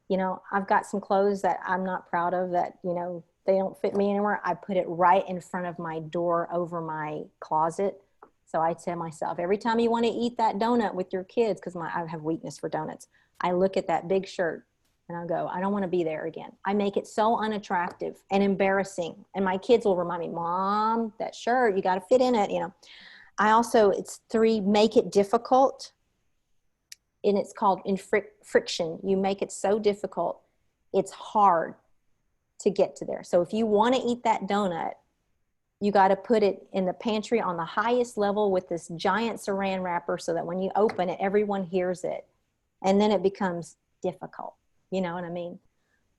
You know, I've got some clothes that I'm not proud of that, you know, they don't fit me anywhere. I put it right in front of my door over my closet. So I tell myself, every time you want to eat that donut with your kids, because I have weakness for donuts, I look at that big shirt and I go, I don't want to be there again. I make it so unattractive and embarrassing. And my kids will remind me, Mom, that shirt, you got to fit in it, you know. I also, it's 3, make it difficult. And it's called friction. You make it so difficult, it's hard to get to there. So if you want to eat that donut, you got to put it in the pantry on the highest level with this giant saran wrapper so that when you open it, everyone hears it. And then it becomes difficult. You know what I mean?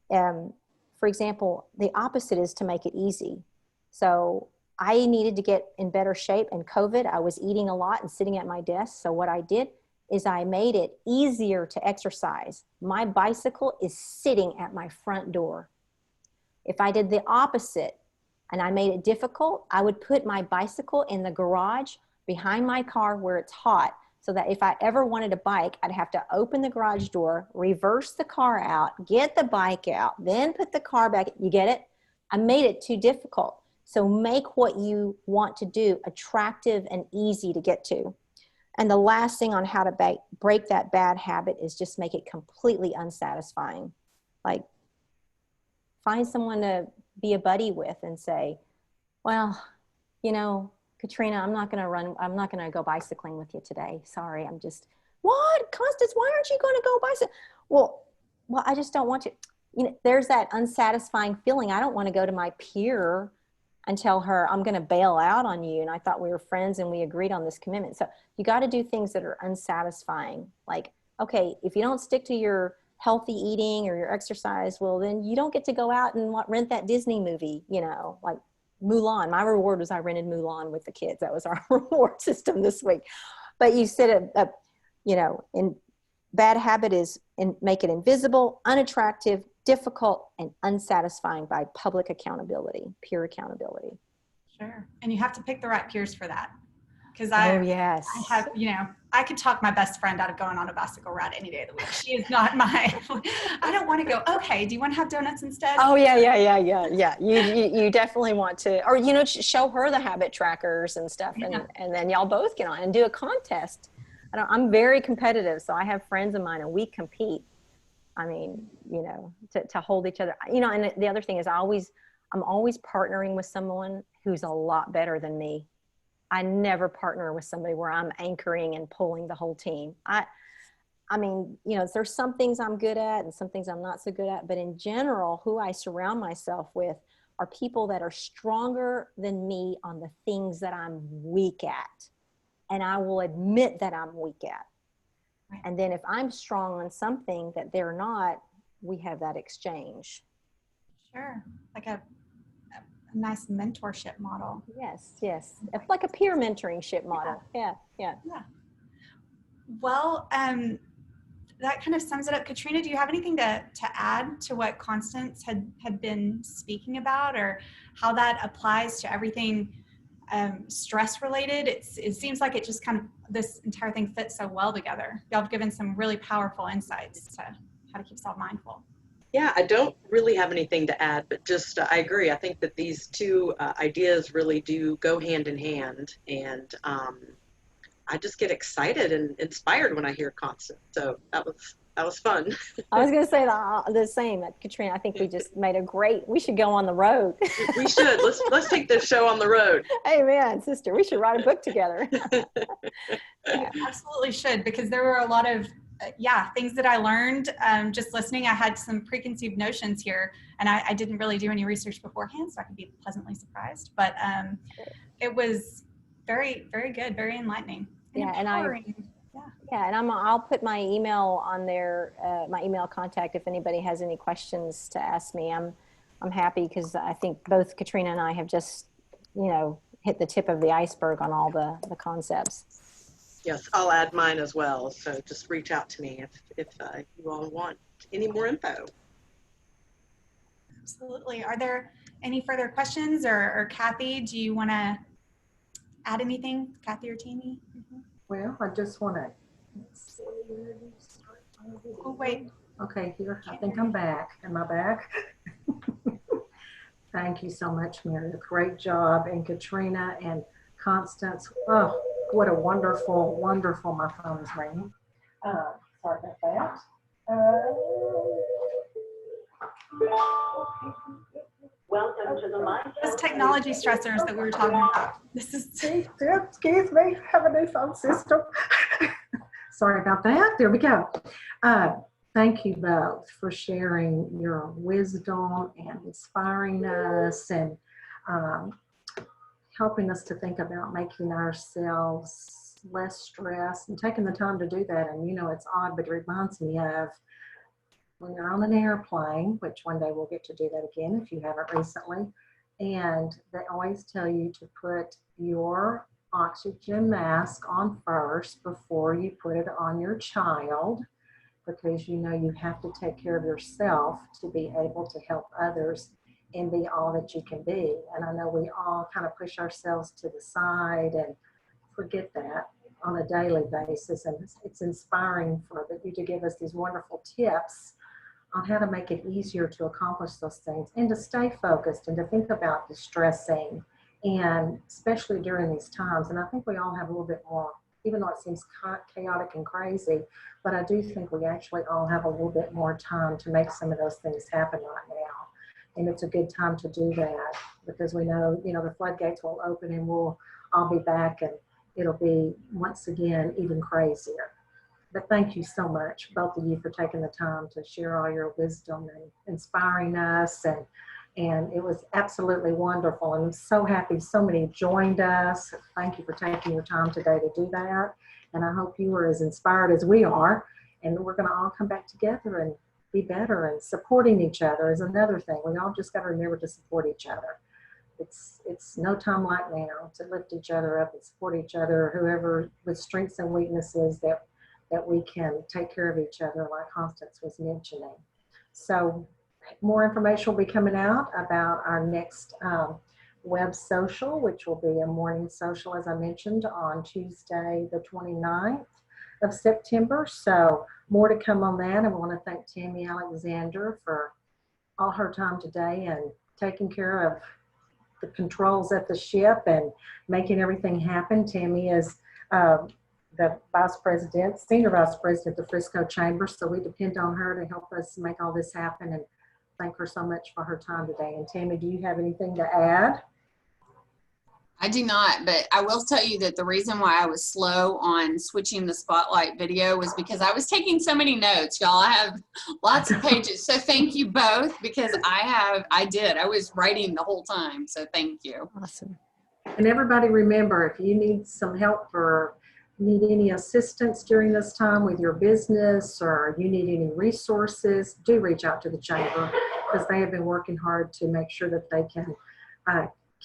For example, the opposite is to make it easy. So I needed to get in better shape. In COVID, I was eating a lot and sitting at my desk. So what I did is I made it easier to exercise. My bicycle is sitting at my front door. If I did the opposite and I made it difficult, I would put my bicycle in the garage behind my car where it's hot, so that if I ever wanted a bike, I'd have to open the garage door, reverse the car out, get the bike out, then put the car back. You get it? I made it too difficult. So make what you want to do attractive and easy to get to. And the last thing on how to break that bad habit is just make it completely unsatisfying. Like, find someone to be a buddy with and say, well, you know, Katrina, I'm not going to go bicycling with you today. Sorry. What? Constance, why aren't you going to go bicycling? Well, I just don't want to. You know, there's that unsatisfying feeling. I don't want to go to my peer and tell her I'm going to bail out on you. And I thought we were friends and we agreed on this commitment. So you got to do things that are unsatisfying. Like, okay, if you don't stick to your healthy eating or your exercise, well, then you don't get to go out and rent that Disney movie, you know, like Mulan. My reward was I rented Mulan with the kids. That was our reward system this week. But you said, you know, in bad habit is make it invisible, unattractive, difficult, and unsatisfying by public accountability, peer accountability. Sure. And you have to pick the right peers for that. Because yes. I have, you know, I could talk my best friend out of going on a bicycle ride any day of the week. She is not I don't want to go, okay, do you want to have donuts instead? Oh, yeah. You definitely want to, or, you know, show her the habit trackers and stuff. And then y'all both get on and do a contest. I'm very competitive. So I have friends of mine and we compete. I mean, you know, to hold each other, you know, and the other thing is I'm always partnering with someone who's a lot better than me. I never partner with somebody where I'm anchoring and pulling the whole team. I mean, you know, there's some things I'm good at and some things I'm not so good at, but in general, who I surround myself with are people that are stronger than me on the things that I'm weak at. And I will admit that I'm weak at. Right. And then if I'm strong on something that they're not, we have that exchange. Sure. Like a nice mentorship model. Yes. It's like a peer mentoringship model. Yeah. Well, that kind of sums it up. Katrina, do you have anything to add to what Constance had been speaking about, or how that applies to everything stress related? It seems like it just kind of, this entire thing fits so well together. Y'all have given some really powerful insights to how to keep self-mindful. Yeah, I don't really have anything to add, but just I agree. I think that these two ideas really do go hand in hand, and I just get excited and inspired when I hear Constance. So that was fun. I was going to say the same, Katrina. I think we just made we should go on the road. We should. Let's take this show on the road. Amen, sister. We should write a book together. You absolutely should, because there were a lot of things that I learned just listening. I had some preconceived notions here, and I didn't really do any research beforehand, so I could be pleasantly surprised. But it was very, very good, very enlightening. And I'll put my email on there, my email contact if anybody has any questions to ask me. I'm I'm happy because I think both Katrina and I have just, hit the tip of the iceberg on all the concepts. Yes, I'll add mine as well. So just reach out to me if you all want any more info. Absolutely. Are there any further questions, or Kathy, do you want to add anything, Kathy or Tammy? Well, I just want to, let's see, where do you start my video? Oh, wait. Okay, here, I think I'm back. Am I back? Thank you so much, Meredith. Great job. And Katrina and Constance, oh, what a wonderful, wonderful, my phone is ringing. Sorry about that. Welcome to the mic. Those technology stressors that we were talking about. This is excuse me, have a new phone system. Sorry about that. There we go. Thank you both for sharing your wisdom and inspiring us and helping us to think about making ourselves less stressed and taking the time to do that. And it's odd, but it reminds me of when you're on an airplane, which one day we'll get to do that again if you haven't recently, and they always tell you to put your oxygen mask on first before you put it on your child, because you have to take care of yourself to be able to help others and be all that you can be. And I know we all kind of push ourselves to the side and forget that on a daily basis, and it's inspiring for you to give us these wonderful tips on how to make it easier to accomplish those things and to stay focused and to think about distressing, and especially during these times. And I think we all have a little bit more, even though it seems chaotic and crazy, but I do think we actually all have a little bit more time to make some of those things happen right now. And it's a good time to do that because we know, the floodgates will open and we'll all be back, and it'll be once again even crazier. But thank you so much, both of you, for taking the time to share all your wisdom and inspiring us. And it was absolutely wonderful. And I'm so happy so many joined us. Thank you for taking your time today to do that. And I hope you were as inspired as we are. And we're going to all come back together and be better, and supporting each other is another thing. We all just got to remember to support each other. It's no time like now to lift each other up and support each other, whoever with strengths and weaknesses, that we can take care of each other, like Constance was mentioning. So more information will be coming out about our next web social, which will be a morning social, as I mentioned, on Tuesday, the 29th of September. So more to come on that. And I want to thank Tammy Alexander for all her time today and taking care of the controls at the ship and making everything happen. Tammy is the senior vice president of the Frisco Chamber, so we depend on her to help us make all this happen, and thank her so much for her time today. And Tammy, do you have anything to add? I do not, but I will tell you that the reason why I was slow on switching the spotlight video was because I was taking so many notes, y'all. I have lots of pages, so thank you both, because I was writing the whole time, so thank you. Awesome. And everybody remember, if you need some help or need any assistance during this time with your business, or you need any resources, do reach out to the Chamber, because they have been working hard to make sure that they can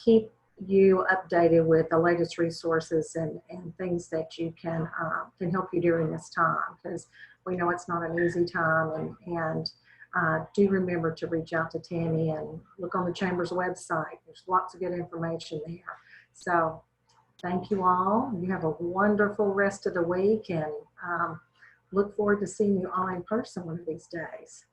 keep you updated with the latest resources and things that you can help you during this time, because we know it's not an easy time. And do remember to reach out to Tammy and look on the Chamber's website. There's lots of good information there. So thank you all. You have a wonderful rest of the week, and look forward to seeing you all in person one of these days.